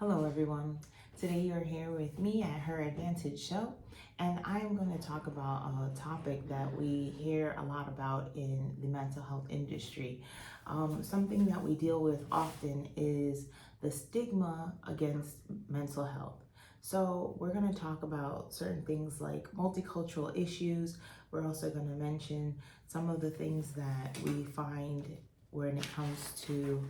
Hello everyone. Today you're here with me at Her Advantage Show, and I'm going to talk about a topic that we hear a lot about in the mental health industry. Something that we deal with often is the stigma against mental health. So we're going to talk about certain things like multicultural issues. We're also going to mention some of the things that we find when it comes to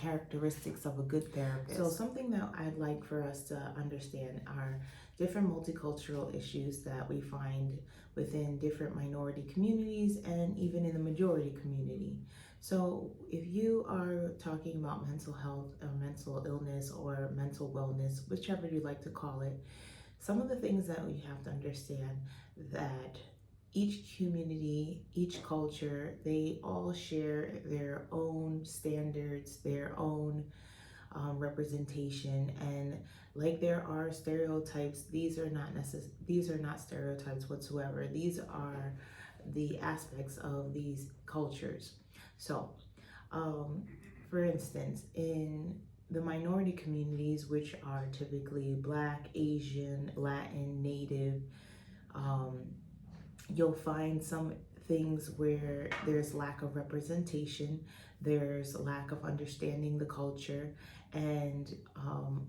characteristics of a good therapist. So something that I'd like for us to understand are different multicultural issues that we find within different minority communities and even in the majority community. So if you are talking about mental health or mental illness or mental wellness, whichever you like to call it, some of the things that we have to understand that each community, each culture, they all share their own standards, their own representation, and like there are stereotypes, these are not stereotypes whatsoever. These are the aspects of these cultures. So, for instance, in the minority communities, which are typically Black, Asian, Latin, Native, you'll find some things where there's lack of representation, there's lack of understanding the culture, and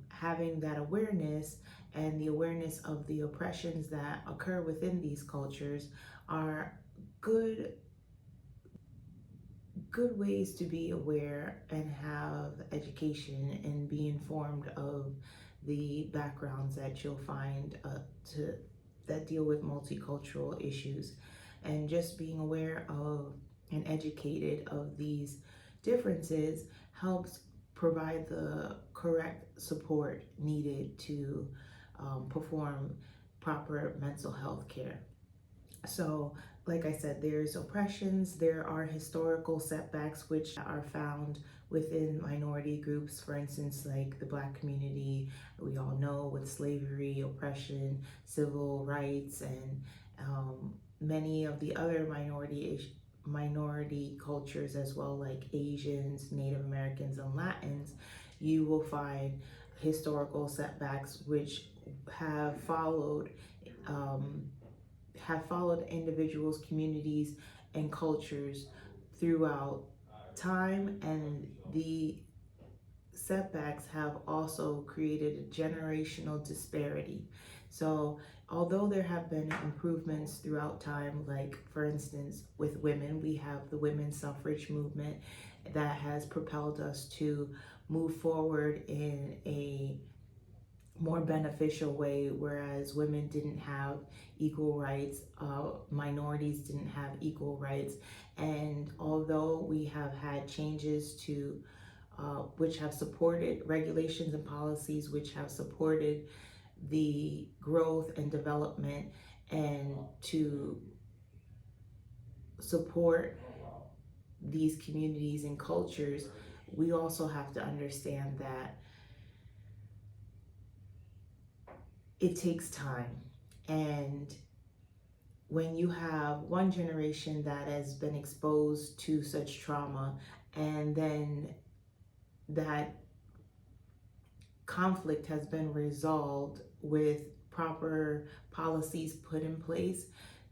having that awareness and the awareness of the oppressions that occur within these cultures are good ways to be aware and have education and be informed of the backgrounds that you'll find that deal with multicultural issues, and just being aware of and educated of these differences helps provide the correct support needed to perform proper mental health care. So, like I said, there's oppressions, there are historical setbacks which are found within minority groups. For instance, like the Black community, we all know with slavery, oppression, civil rights, and many of the other minority cultures as well, like Asians, Native Americans, and Latins. You will find historical setbacks which have followed individuals, communities, and cultures throughout time, and the setbacks have also created a generational disparity. So although there have been improvements throughout time, like for instance with women, we have the women's suffrage movement that has propelled us to move forward in a more beneficial way, whereas women didn't have equal rights, minorities didn't have equal rights. And although we have had changes to which have supported regulations and policies which have supported the growth and development and to support these communities and cultures, we also have to understand that it takes time. And when you have one generation that has been exposed to such trauma, and then that conflict has been resolved with proper policies put in place,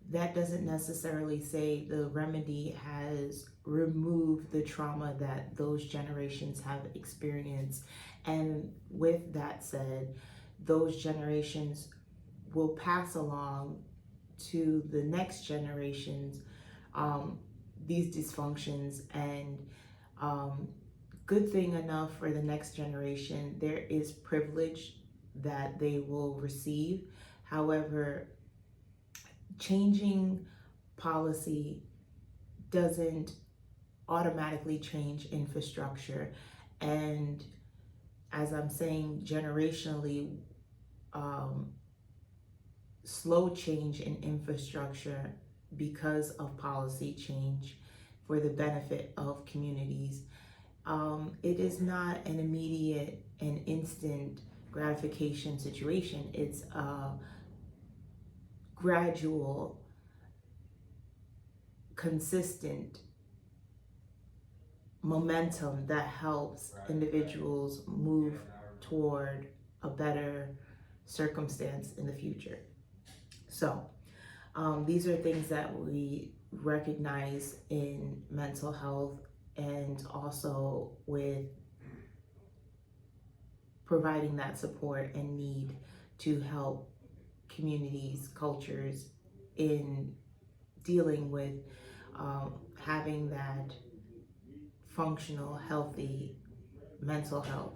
that doesn't necessarily say the remedy has removed the trauma that those generations have experienced. And with that said, those generations will pass along to the next generations these dysfunctions, and good thing enough for the next generation, there is privilege that they will receive. However, changing policy doesn't automatically change infrastructure. And as I'm saying, generationally, slow change in infrastructure because of policy change for the benefit of communities. It is not an immediate and instant gratification situation. It's a gradual, consistent momentum that helps individuals move toward a better circumstance in the future. So these are things that we recognize in mental health, and also with providing that support and need to help communities, cultures in dealing with having that functional, healthy mental health.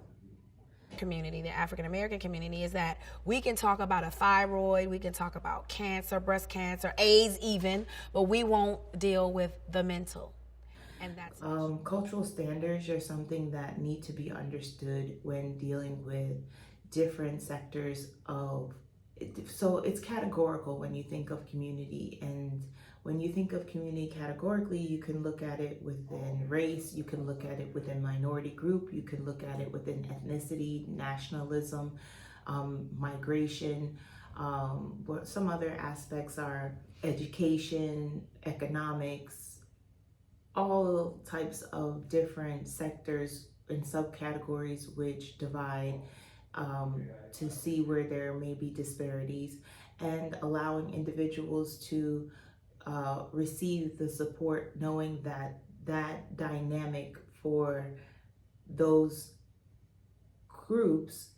Community, the African American community, is that we can talk about a thyroid, we can talk about cancer, breast cancer, AIDS even, but we won't deal with the mental. And that's cultural standards are something that need to be understood when dealing with different sectors of it. So it's categorical when you think of community, and when you think of community categorically, you can look at it within race, you can look at it within minority group, you can look at it within ethnicity, nationalism, migration. What some other aspects are education, economics, all types of different sectors and subcategories which divide, to see where there may be disparities, and allowing individuals to receive the support, knowing that that dynamic for those groups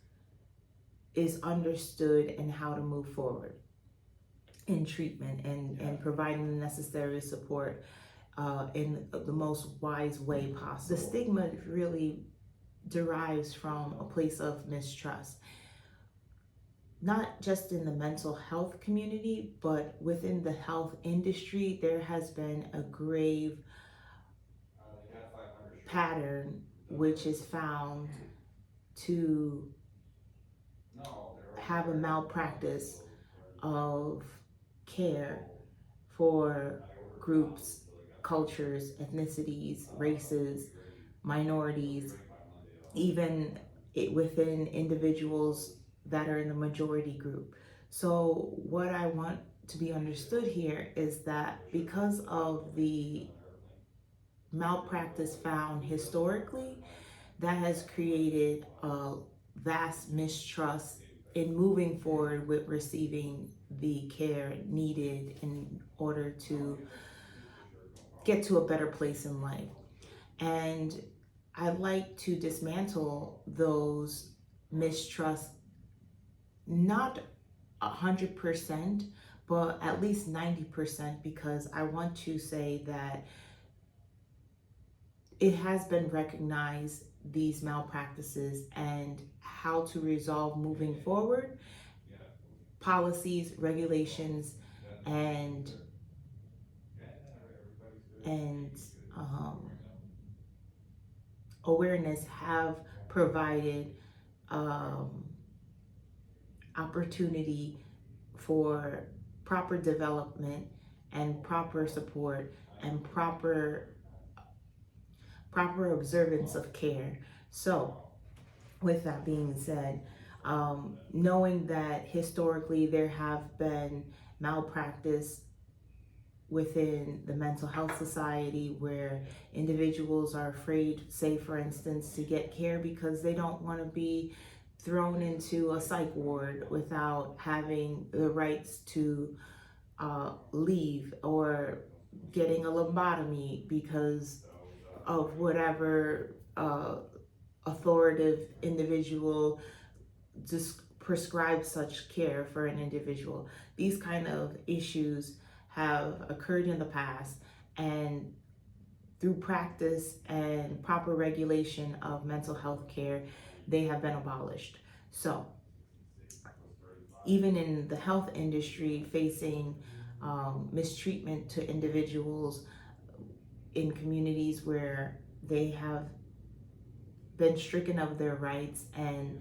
is understood, and how to move forward in treatment, and providing the necessary support in the most wise way possible. The stigma really derives from a place of mistrust, not just in the mental health community, but within the health industry. There has been a grave pattern which is found to have a malpractice of care for groups, cultures, ethnicities, races, minorities, even within individuals that are in the majority group. So what I want to be understood here is that because of the malpractice found historically, that has created a vast mistrust in moving forward with receiving the care needed in order to get to a better place in life. And I'd like to dismantle those mistrusts, not 100%, but at least 90%, because I want to say that it has been recognized, these malpractices, and how to resolve moving forward. Policies, regulations, and awareness have provided opportunity for proper development and proper support and proper observance of care. So with that being said, knowing that historically there have been malpractice within the mental health society, where individuals are afraid, say for instance, to get care because they don't want to be thrown into a psych ward without having the rights to leave, or getting a lobotomy because of whatever authoritative individual just prescribes such care for an individual. These kind of issues have occurred in the past, and through practice and proper regulation of mental health care, they have been abolished. So even in the health industry, facing mistreatment to individuals in communities where they have been stricken of their rights and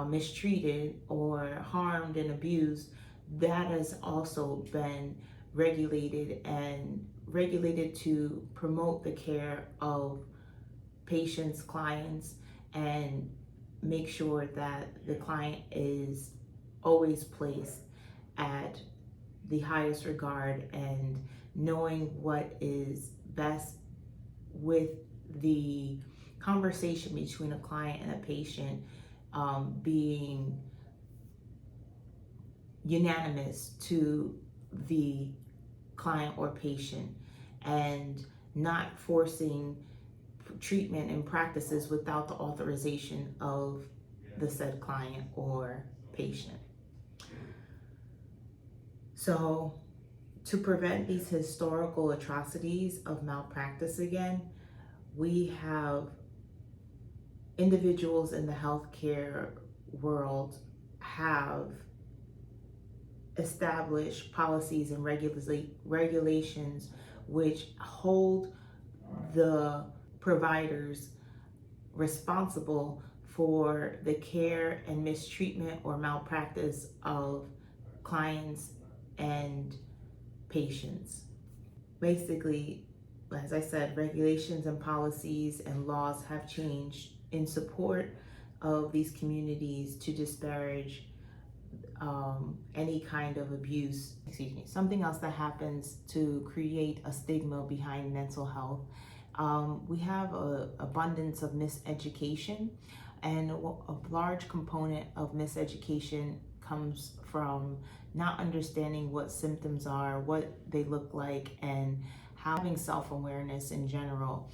mistreated or harmed and abused, that has also been regulated, and regulated to promote the care of patients, clients, and make sure that the client is always placed at the highest regard, and knowing what is best with the conversation between a client and a patient being unanimous to the client or patient and not forcing treatment and practices without the authorization of the said client or patient. So, to prevent these historical atrocities of malpractice again, we have individuals in the healthcare world have established policies and regulations which hold the providers responsible for the care and mistreatment or malpractice of clients and patients. Basically, as I said, regulations and policies and laws have changed in support of these communities to disparage any kind of abuse. Something else that happens to create a stigma behind mental health. We have an abundance of miseducation, and a large component of miseducation comes from not understanding what symptoms are, what they look like, and having self-awareness in general.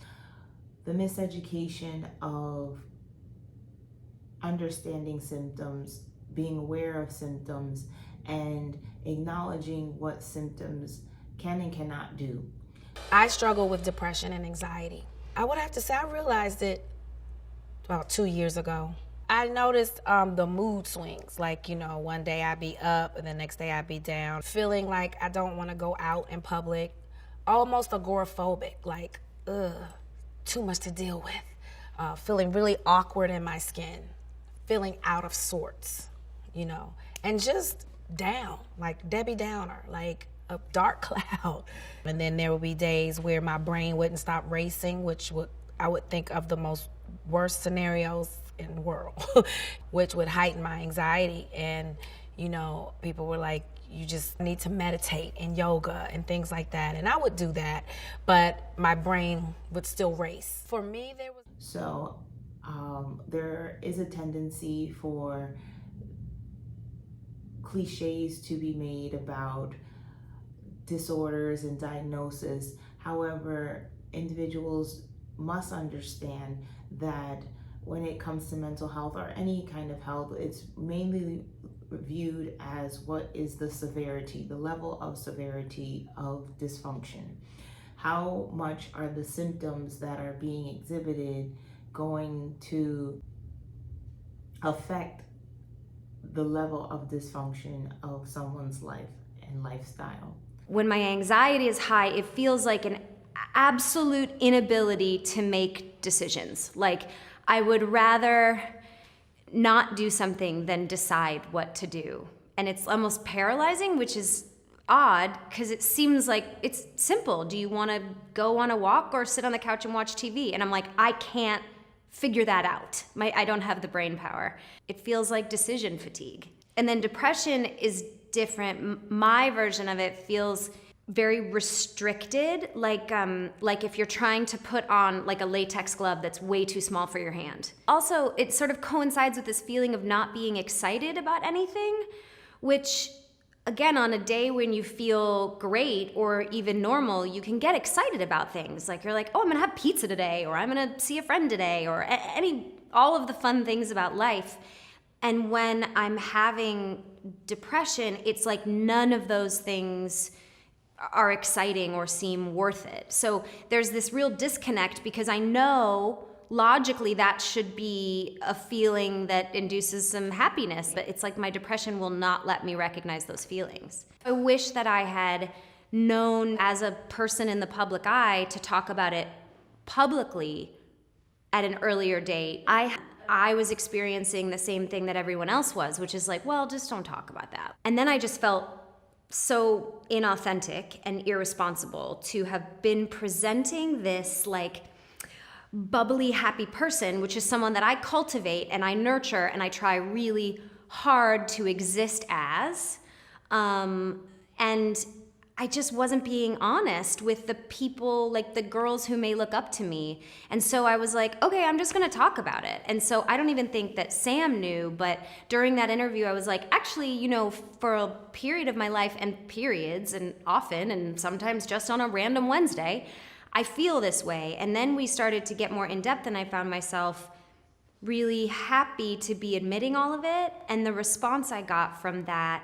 The miseducation of understanding symptoms, being aware of symptoms, and acknowledging what symptoms can and cannot do. I struggle with depression and anxiety. I would have to say I realized it about 2 years ago. I noticed the mood swings, like, one day I'd be up and the next day I'd be down, feeling like I don't want to go out in public, almost agoraphobic, like, too much to deal with, feeling really awkward in my skin, feeling out of sorts, and just down, like Debbie Downer, like a dark cloud. And then there would be days where my brain wouldn't stop racing, I would think of the most worst scenarios in the world, which would heighten my anxiety. And, people were like, you just need to meditate and yoga and things like that. And I would do that, but my brain would still race. For me, there was... So there is a tendency for cliches to be made about disorders and diagnosis. However, individuals must understand that when it comes to mental health or any kind of health, it's mainly viewed as what is the severity, the level of severity of dysfunction. How much are the symptoms that are being exhibited going to affect the level of dysfunction of someone's life and lifestyle? When my anxiety is high, it feels like an absolute inability to make decisions. Like, I would rather not do something than decide what to do. And it's almost paralyzing, which is odd because it seems like it's simple. Do you want to go on a walk or sit on the couch and watch TV? And I'm like, I can't figure that out. I don't have the brain power. It feels like decision fatigue. And then depression is different. My version of it feels very restricted, like if you're trying to put on like a latex glove that's way too small for your hand. Also, it sort of coincides with this feeling of not being excited about anything, which again, on a day when you feel great or even normal, you can get excited about things. Like you're like, oh, I'm gonna have pizza today, or I'm gonna see a friend today, or all of the fun things about life. And when I'm having depression, it's like none of those things are exciting or seem worth it. So there's this real disconnect because I know logically that should be a feeling that induces some happiness, but it's like my depression will not let me recognize those feelings. I wish that I had known as a person in the public eye to talk about it publicly at an earlier date. I was experiencing the same thing that everyone else was, which is like, well, just don't talk about that. And then I just felt so inauthentic and irresponsible to have been presenting this like bubbly, happy person, which is someone that I cultivate and I nurture and I try really hard to exist as. And I just wasn't being honest with the people, like the girls who may look up to me. And so I was like, okay, I'm just gonna talk about it. And so I don't even think that Sam knew, but during that interview, I was like, actually, you know, for a period of my life, and periods, and often, and sometimes just on a random Wednesday, I feel this way. And then we started to get more in depth, and I found myself really happy to be admitting all of it. And the response I got from that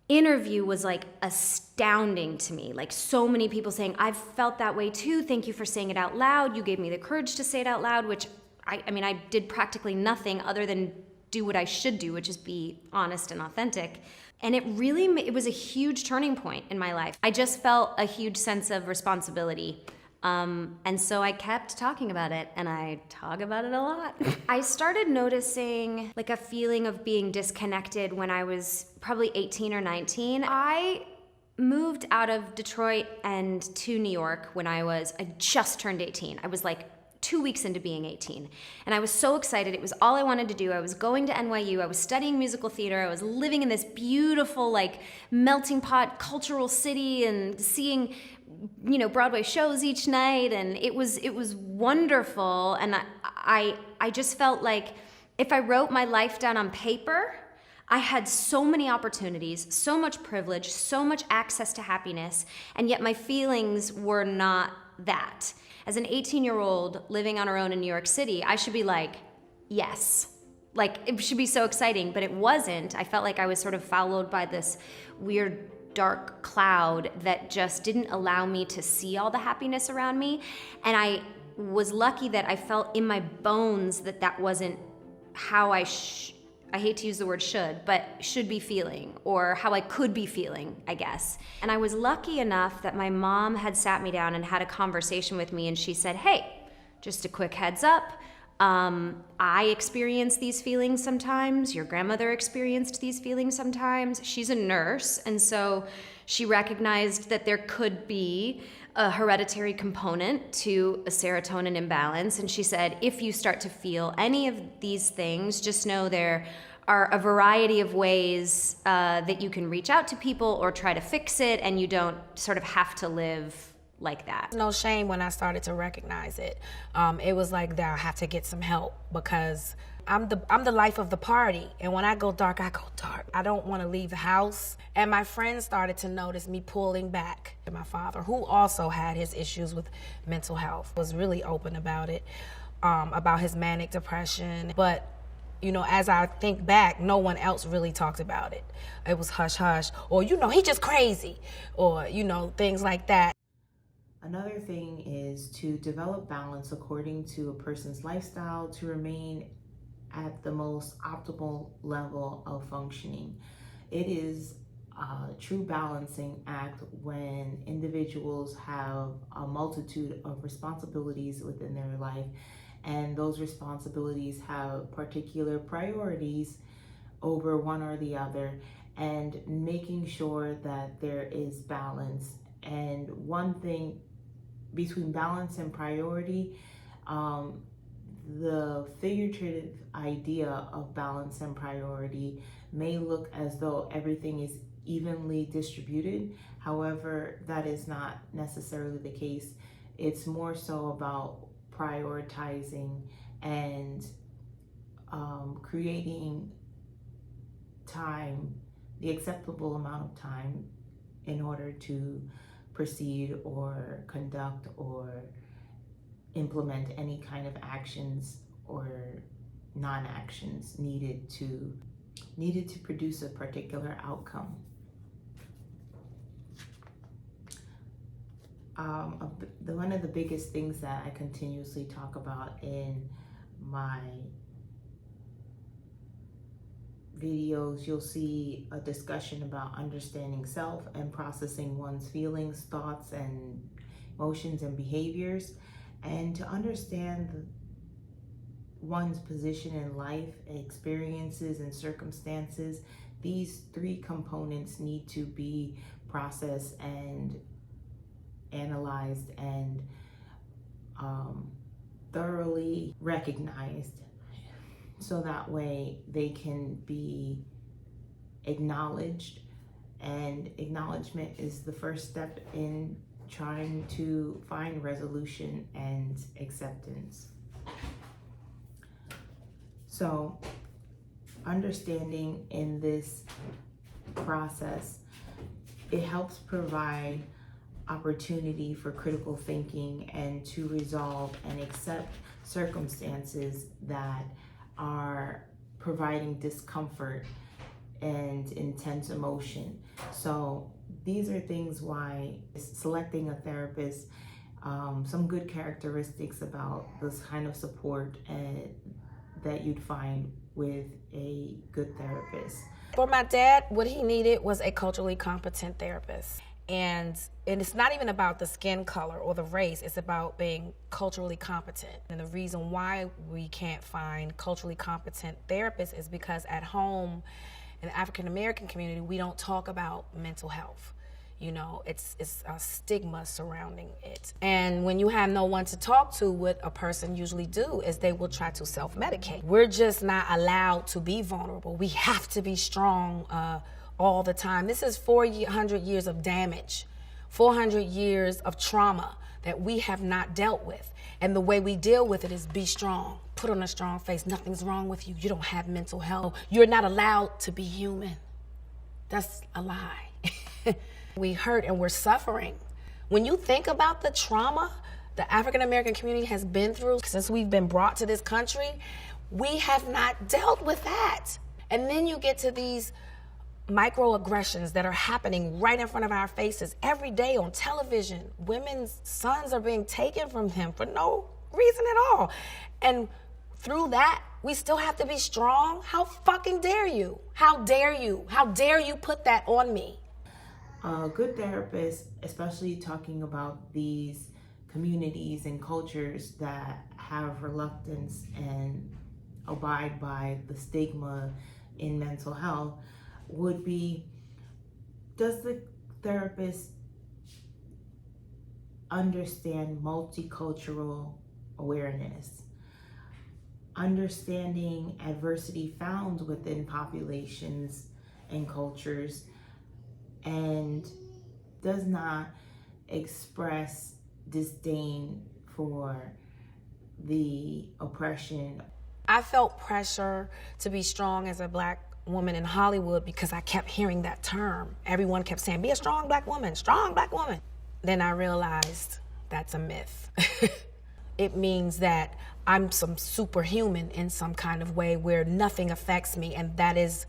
interview was like astounding to me. Like, so many people saying, I've felt that way too. Thank you for saying it out loud. You gave me the courage to say it out loud, which I mean, I did practically nothing other than do what I should do, which is be honest and authentic. And it was a huge turning point in my life. I just felt a huge sense of responsibility. And so I kept talking about it, and I talk about it a lot. I started noticing like a feeling of being disconnected when I was probably 18 or 19. I moved out of Detroit and to New York when I just turned 18. I was like 2 weeks into being 18. And I was so excited. It was all I wanted to do. I was going to NYU. I was studying musical theater. I was living in this beautiful, like, melting pot cultural city and seeing, you know, Broadway shows each night. And it was wonderful. And I just felt like if I wrote my life down on paper, I had so many opportunities, so much privilege, so much access to happiness, and yet my feelings were not that. As an 18-year-old living on her own in New York City, I should be like, yes. Like, it should be so exciting, but it wasn't. I felt like I was sort of followed by this weird dark cloud that just didn't allow me to see all the happiness around me. And I was lucky that I felt in my bones that that wasn't how I hate to use the word should be feeling, or how I could be feeling, I guess. And I was lucky enough that my mom had sat me down and had a conversation with me, and she said, hey, just a quick heads up, I experience these feelings sometimes. Your grandmother experienced these feelings sometimes. She's a nurse, and so she recognized that there could be a hereditary component to a serotonin imbalance. And she said, if you start to feel any of these things, just know there are a variety of ways that you can reach out to people or try to fix it, and you don't sort of have to live like that. No shame when I started to recognize it. It was like that I have to get some help, because I'm the life of the party, and when I go dark, I go dark. I don't want to leave the house. And my friends started to notice me pulling back. My father, who also had his issues with mental health, was really open about it, about his manic depression. But you know, as I think back, no one else really talked about it. It was hush hush, or you know, he just crazy, or you know, things like that. Another thing is to develop balance according to a person's lifestyle to remain at the most optimal level of functioning. It is a true balancing act when individuals have a multitude of responsibilities within their life, and those responsibilities have particular priorities over one or the other, and making sure that there is balance. And one thing between balance and priority, the figurative idea of balance and priority may look as though everything is evenly distributed. However, that is not necessarily the case. It's more so about prioritizing and creating time, the acceptable amount of time, in order to proceed or conduct or implement any kind of actions or non-actions needed to produce a particular outcome. One of the biggest things that I continuously talk about in my videos, you'll see a discussion about understanding self and processing one's feelings, thoughts, and emotions and behaviors. And to understand one's position in life, experiences, and circumstances, these three components need to be processed and analyzed and thoroughly recognized, so that way they can be acknowledged and acknowledgement is the first step in trying to find resolution and acceptance. So, understanding in this process, it helps provide opportunity for critical thinking and to resolve and accept circumstances that are providing discomfort and intense emotion. So these are things why selecting a therapist, some good characteristics about this kind of support that you'd find with a good therapist. For my dad, what he needed was a culturally competent therapist. And it's not even about the skin color or the race, it's about being culturally competent. And the reason why we can't find culturally competent therapists is because at home, in the African American community, we don't talk about mental health. You know, it's a stigma surrounding it. And when you have no one to talk to, what a person usually do is they will try to self-medicate. We're just not allowed to be vulnerable. We have to be strong all the time. This is 400 years of damage, 400 years of trauma that we have not dealt with. And the way we deal with it is be strong, put on a strong face. Nothing's wrong with you. You don't have mental health. You're not allowed to be human. That's a lie. We hurt and we're suffering. When you think about the trauma the African American community has been through since we've been brought to this country, we have not dealt with that. And then you get to these microaggressions that are happening right in front of our faces every day on television. Women's sons are being taken from them for no reason at all. And through that, we still have to be strong. How fucking dare you? How dare you? How dare you put that on me? A good therapist, especially talking about these communities and cultures that have reluctance and abide by the stigma in mental health, would be, does the therapist understand multicultural awareness, understanding adversity found within populations and cultures, and does not express disdain for the oppression. I felt pressure to be strong as a Black woman in Hollywood because I kept hearing that term. Everyone kept saying, be a strong Black woman, strong Black woman. Then I realized that's a myth. It means that I'm some superhuman in some kind of way where nothing affects me, and that is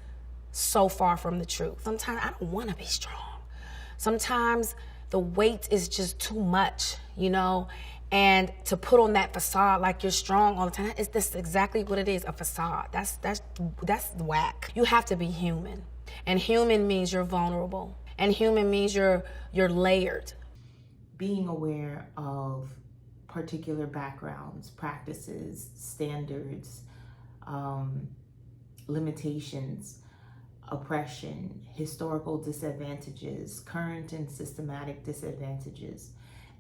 so far from the truth. Sometimes I don't want to be strong. Sometimes the weight is just too much, you know? And to put on that facade like you're strong all the time, that's exactly what it is, a facade. That's whack. You have to be human. And human means you're vulnerable. And human means you're layered. Being aware of particular backgrounds, practices, standards, limitations, oppression, historical disadvantages, current and systematic disadvantages,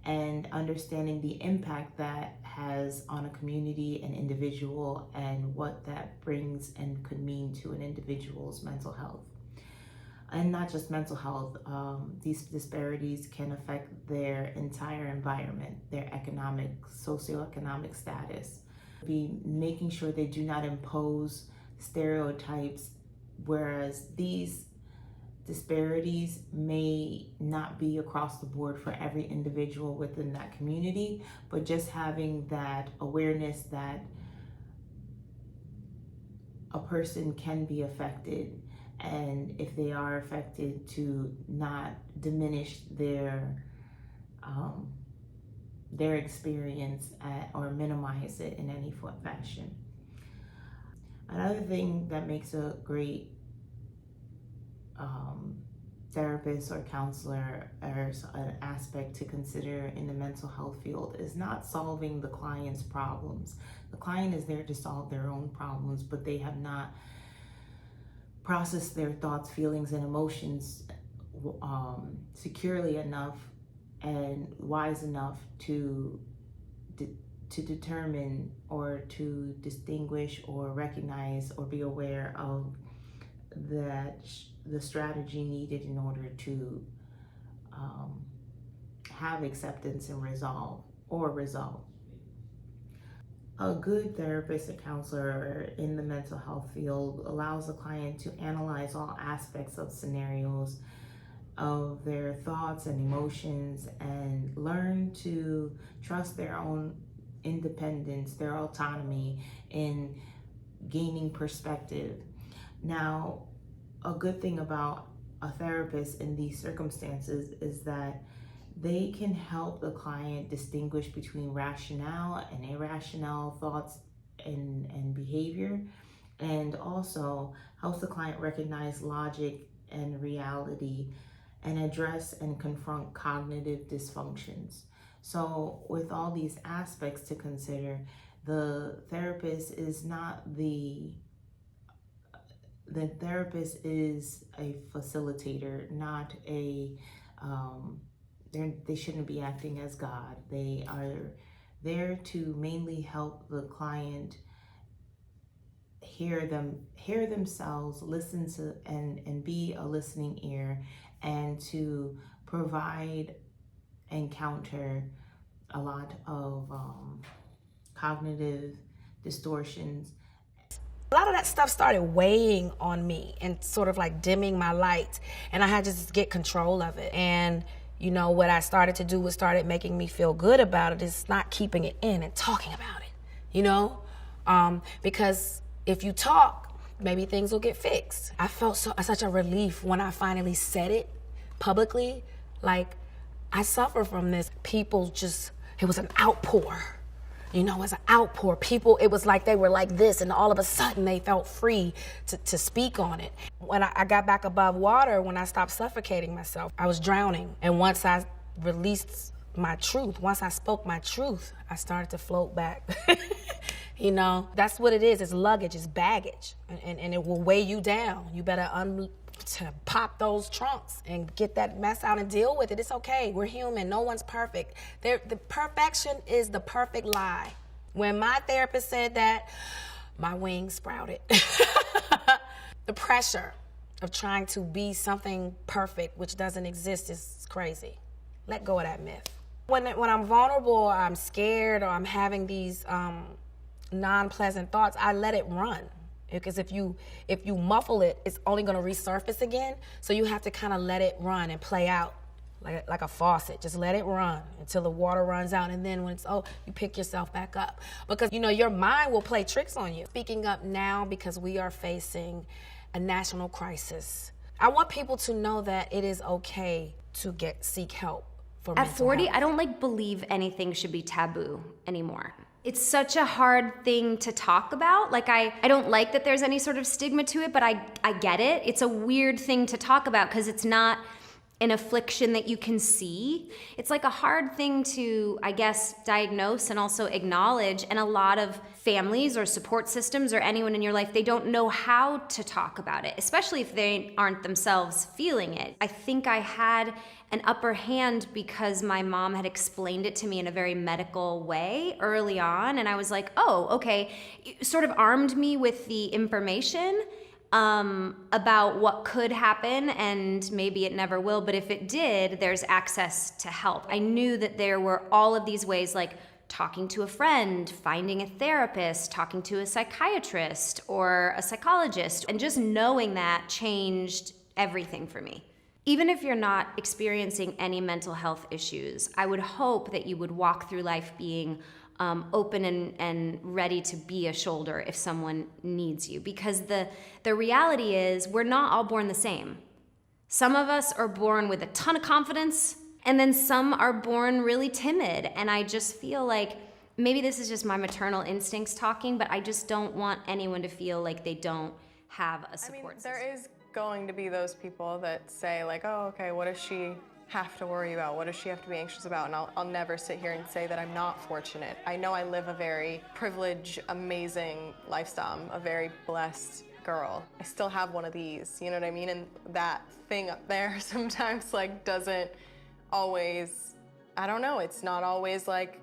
and understanding the impact that has on a community, an individual, and what that brings and could mean to an individual's mental health. And not just mental health, these disparities can affect their entire environment, their economic, socioeconomic status. Be making sure they do not impose stereotypes, whereas these disparities may not be across the board for every individual within that community, but just having that awareness that a person can be affected, and if they are affected, to not diminish their experience or minimize it in any fashion. Another thing that makes a great therapist or counselor, or an aspect to consider in the mental health field, is not solving the client's problems. The client is there to solve their own problems, but they have not processed their thoughts, feelings, and emotions securely enough and wise enough to determine or to distinguish or recognize or be aware of the strategy needed in order to have acceptance and resolve. A good therapist or counselor in the mental health field allows the client to analyze all aspects of scenarios, of their thoughts and emotions, and learn to trust their own independence, their autonomy in gaining perspective. Now, a good thing about a therapist in these circumstances is that they can help the client distinguish between rationale and irrational thoughts and behavior, and also helps the client recognize logic and reality and address and confront cognitive dysfunctions. So with all these aspects to consider, the therapist is a facilitator, not a they shouldn't be acting as God. They are there to mainly help the client hear themselves, listen to and be a listening ear, and to provide and counter a lot of cognitive distortions. A lot of that stuff started weighing on me and sort of like dimming my light, and I had to just get control of it. And you know, what I started to do was started making me feel good about it is not keeping it in and talking about it, you know? Because if you talk, maybe things will get fixed. I felt such a relief when I finally said it publicly. Like, I suffer from this. People just, it was an outpour. You know, it was an outpour. People, it was like they were like this, and all of a sudden they felt free to speak on it. When I got back above water, when I stopped suffocating myself, I was drowning. And once I released my truth, once I spoke my truth, I started to float back. You know, that's what it is. It's luggage, it's baggage, and it will weigh you down. You better to pop those trunks and get that mess out and deal with it. It's okay. We're human. No one's perfect. The perfection is the perfect lie. When my therapist said that, my wings sprouted. The pressure of trying to be something perfect, which doesn't exist, is crazy. Let go of that myth. When I'm vulnerable, or I'm scared, or I'm having these non-pleasant thoughts, I let it run. Because if you muffle it, it's only going to resurface again. So you have to kind of let it run and play out like a faucet. Just let it run until the water runs out, and then when it's you pick yourself back up. Because you know your mind will play tricks on you. Speaking up now because we are facing a national crisis. I want people to know that it is okay to seek help for mental At 40, health. I don't believe anything should be taboo anymore. It's such a hard thing to talk about. Like, I don't like that there's any sort of stigma to it, but I get it. It's a weird thing to talk about because it's not an affliction that you can see. It's like a hard thing to, I guess, diagnose and also acknowledge. And a lot of families or support systems or anyone in your life, they don't know how to talk about it, especially if they aren't themselves feeling it. I think I had an upper hand because my mom had explained it to me in a very medical way early on. And I was like, oh, okay. It sort of armed me with the information about what could happen, and maybe it never will, but if it did, there's access to help. I knew that there were all of these ways, like talking to a friend, finding a therapist, talking to a psychiatrist or a psychologist, and just knowing that changed everything for me. Even if you're not experiencing any mental health issues, I would hope that you would walk through life being open and ready to be a shoulder if someone needs you. Because the reality is we're not all born the same. Some of us are born with a ton of confidence, and then some are born really timid. And I just feel like, maybe this is just my maternal instincts talking, but I just don't want anyone to feel like they don't have a support system. There is going to be those people that say like, oh, okay, what does she have to worry about? What does she have to be anxious about? And I'll never sit here and say that I'm not fortunate. I know I live a very privileged, amazing lifestyle. I'm a very blessed girl. I still have one of these, you know what I mean? And that thing up there sometimes like doesn't always, I don't know, it's not always like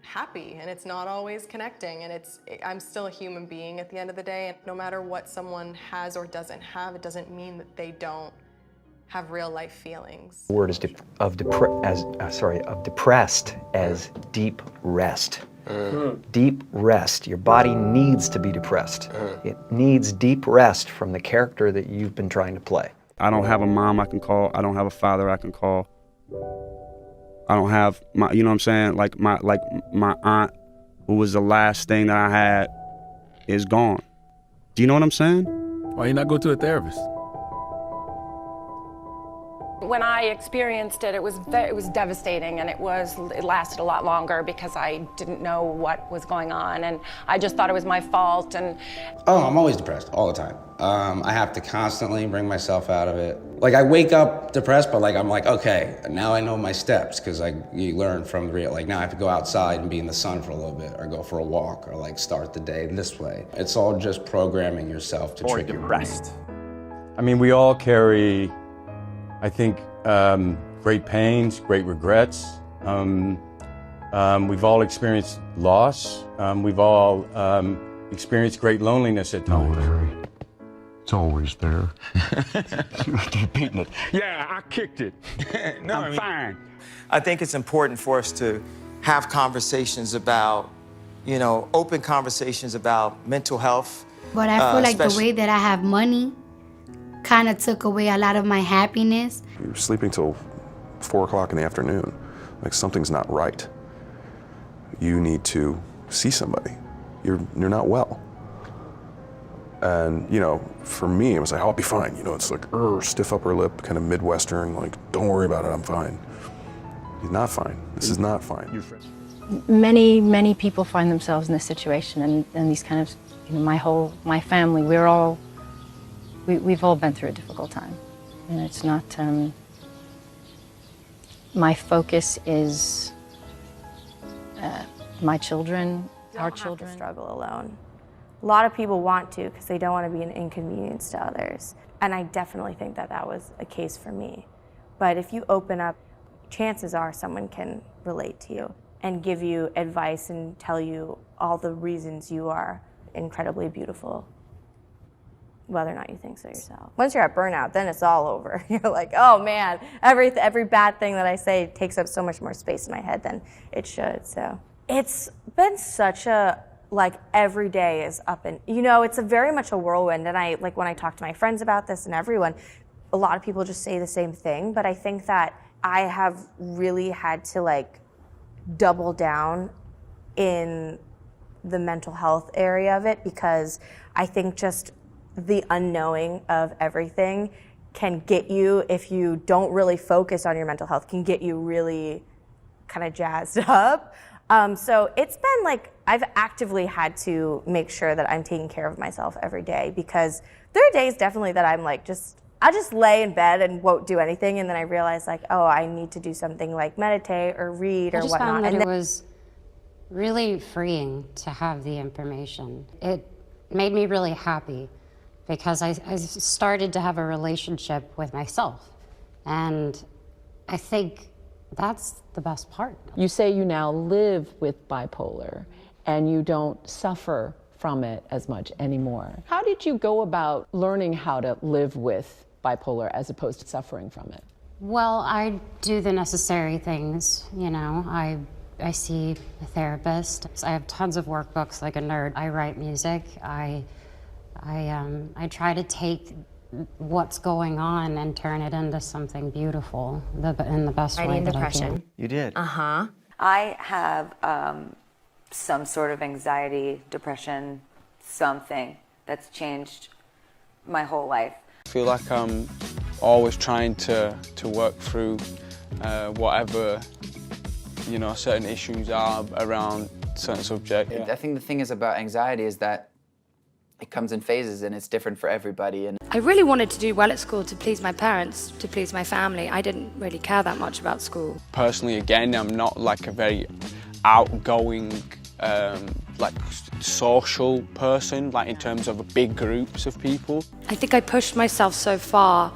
happy, and it's not always connecting, and I'm still a human being at the end of the day, and no matter what someone has or doesn't have, it doesn't mean that they don't have real life feelings. The word is of depressed as deep rest. Deep rest. Your body needs to be depressed. It needs deep rest from the character that you've been trying to play. I don't have a mom I can call. I don't have a father I can call. I don't have my, you know what I'm saying? Like my aunt, who was the last thing that I had, is gone. Do you know what I'm saying? Why you not go to a therapist? When I experienced it, it was devastating, and it lasted a lot longer because I didn't know what was going on, and I just thought it was my fault. And oh, I'm always depressed all the time. I have to constantly bring myself out of it. Like I wake up depressed, but like I'm like, okay, now I know my steps, because you learn from the real. Like now I have to go outside and be in the sun for a little bit, or go for a walk, or like start the day this way. It's all just programming yourself to trick your brain. I mean, we all carry, I think, great pains, great regrets. We've all experienced loss. We've all experienced great loneliness at times. No, Larry. It's always there. You're beating it. Yeah, I kicked it. No, I'm fine. I think it's important for us to have conversations about, open conversations about mental health. But I feel like the way that I have money kind of took away a lot of my happiness. You're sleeping till 4 o'clock in the afternoon. Like something's not right. You need to see somebody. You're not well. And, for me, it was like, I'll be fine. It's like, stiff upper lip, kind of Midwestern, like, don't worry about it, I'm fine. He's not fine. This is not fine. Many people find themselves in this situation, and these kind of, my family, we've all been through a difficult time. And it's not, my focus is my children, our children. You don't have to struggle alone. A lot of people want to because they don't want to be an inconvenience to others. And I definitely think that was a case for me. But if you open up, chances are someone can relate to you and give you advice and tell you all the reasons you are incredibly beautiful, whether or not you think so yourself. Once you're at burnout, then it's all over. You're like, oh man, every bad thing that I say takes up so much more space in my head than it should. So it's been such a, every day is up and, it's very much a whirlwind. And when I talk to my friends about this and everyone, a lot of people just say the same thing. But I think that I have really had to double down in the mental health area of it, because I think just the unknowing of everything can get you, if you don't really focus on your mental health, can get you really kind of jazzed up. So it's been I've actively had to make sure that I'm taking care of myself every day, because there are days definitely that I'm I just lay in bed and won't do anything, and then I realize I need to do something like meditate or read or whatnot. I just found that it was really freeing to have the information. It made me really happy, because I started to have a relationship with myself, and I think that's the best part. You say you now live with bipolar and you don't suffer from it as much anymore. How did you go about learning how to live with bipolar as opposed to suffering from it? Well, I do the necessary things, I see a therapist. I have tons of workbooks like a nerd. I write music. I try to take what's going on and turn it into something beautiful in the best way that I can. You did? Uh-huh. I have some sort of anxiety, depression, something that's changed my whole life. I feel like I'm always trying to work through whatever, certain issues are around certain subject. Yeah. I think the thing is about anxiety is that it comes in phases and it's different for everybody. And I really wanted to do well at school to please my parents, to please my family. I didn't really care that much about school. Personally, again, I'm not a very outgoing, social person, in terms of big groups of people. I think I pushed myself so far,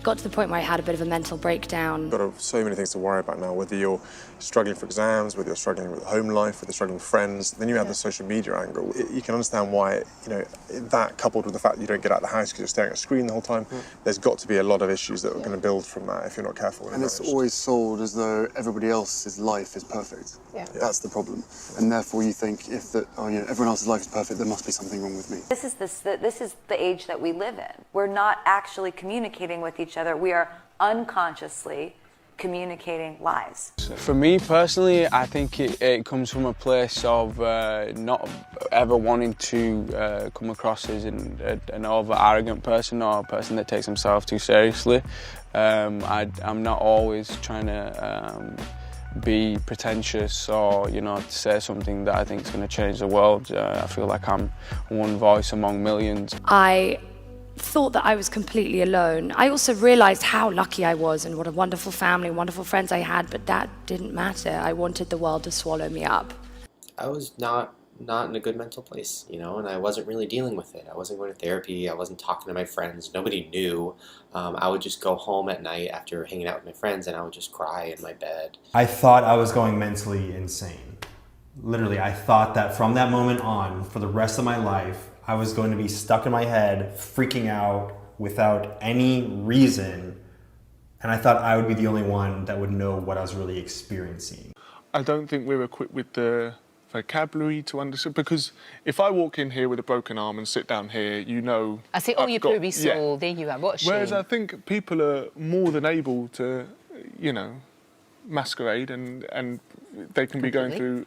got to the point where I had a bit of a mental breakdown. You've got so many things to worry about now, whether you're struggling for exams, whether you're struggling with home life, whether you're struggling with friends, then you have the social media angle. You can understand why, you know, that coupled with the fact that you don't get out of the house because you're staring at a screen the whole time, there's got to be a lot of issues that are going to build from that if you're not careful. And it's always sold as though everybody else's life is perfect. Yeah. That's the problem. And therefore you think if that, oh, you know, everyone else's life is perfect, there must be something wrong with me. This is the age that we live in. We're not actually communicating with each other. We are unconsciously communicating lies. For me personally, I think it comes from a place of not ever wanting to come across as an over arrogant person or a person that takes himself too seriously. I'm not always trying to be pretentious or, you know, to say something that I think is going to change the world. I feel like I'm one voice among millions. I thought that I was completely alone. I also realized how lucky I was and what a wonderful family, wonderful friends I had, but that didn't matter. I wanted the world to swallow me up. I was not in a good mental place, you know, and I wasn't really dealing with it. I wasn't going to therapy. I wasn't talking to my friends. Nobody knew. I would just go home at night after hanging out with my friends and I would just cry in my bed. I thought I was going mentally insane. Literally, I thought that from that moment on, for the rest of my life, I was going to be stuck in my head, freaking out without any reason. And I thought I would be the only one that would know what I was really experiencing. I don't think we're equipped with the vocabulary to understand, because if I walk in here with a broken arm and sit down here, you know... I say, oh, you probably saw, there you are, what a shame. Whereas I think people are more than able to, you know, masquerade and they can be going through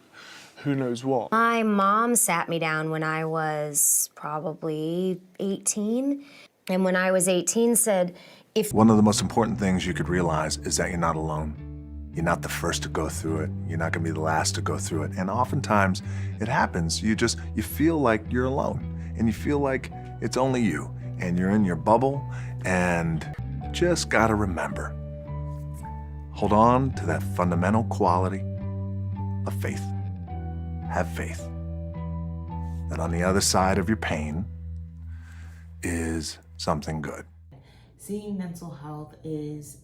who knows what. My mom sat me down when I was probably 18, and when I was 18 said, if... One of the most important things you could realize is that you're not alone. You're not the first to go through it. You're not gonna be the last to go through it. And oftentimes it happens. You feel like you're alone and you feel like it's only you and you're in your bubble, and just gotta remember, hold on to that fundamental quality of faith. Have faith that on the other side of your pain is something good. Seeing mental health is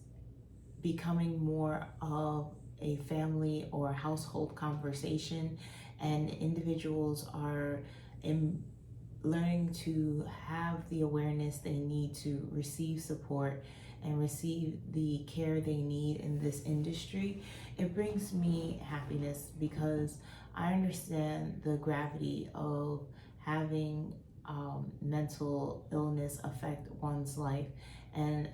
becoming more of a family or household conversation, and individuals are learning to have the awareness they need to receive support and receive the care they need in this industry. It brings me happiness because I understand the gravity of having mental illness affect one's life and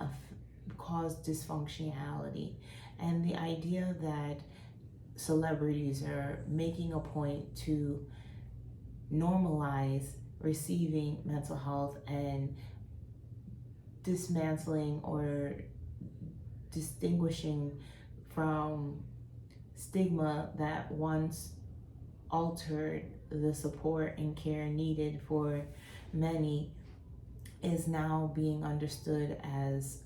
cause dysfunctionality. And the idea that celebrities are making a point to normalize receiving mental health and dismantling or distinguishing from stigma that once altered the support and care needed for many is now being understood as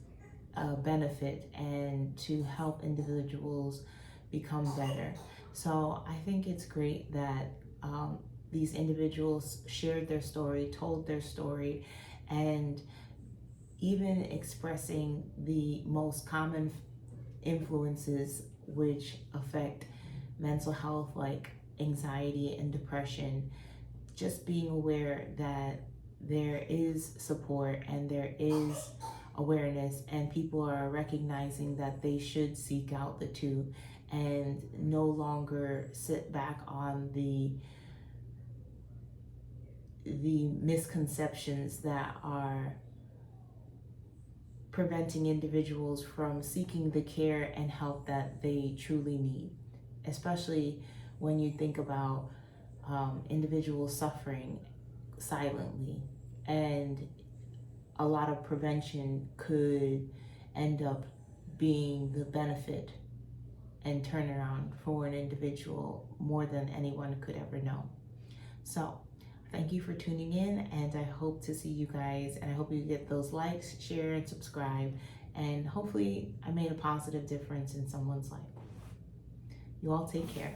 a benefit and to help individuals become better. So I think it's great that these individuals shared their story, told their story, and even expressing the most common influences which affect mental health, like anxiety and depression. Just being aware that there is support and there is awareness, and people are recognizing that they should seek out the two and no longer sit back on the misconceptions that are preventing individuals from seeking the care and help that they truly need, especially when you think about individuals suffering silently, and a lot of prevention could end up being the benefit and turnaround for an individual more than anyone could ever know. So thank you for tuning in, and I hope to see you guys, and I hope you get those likes, share, and subscribe, and hopefully I made a positive difference in someone's life. You all take care.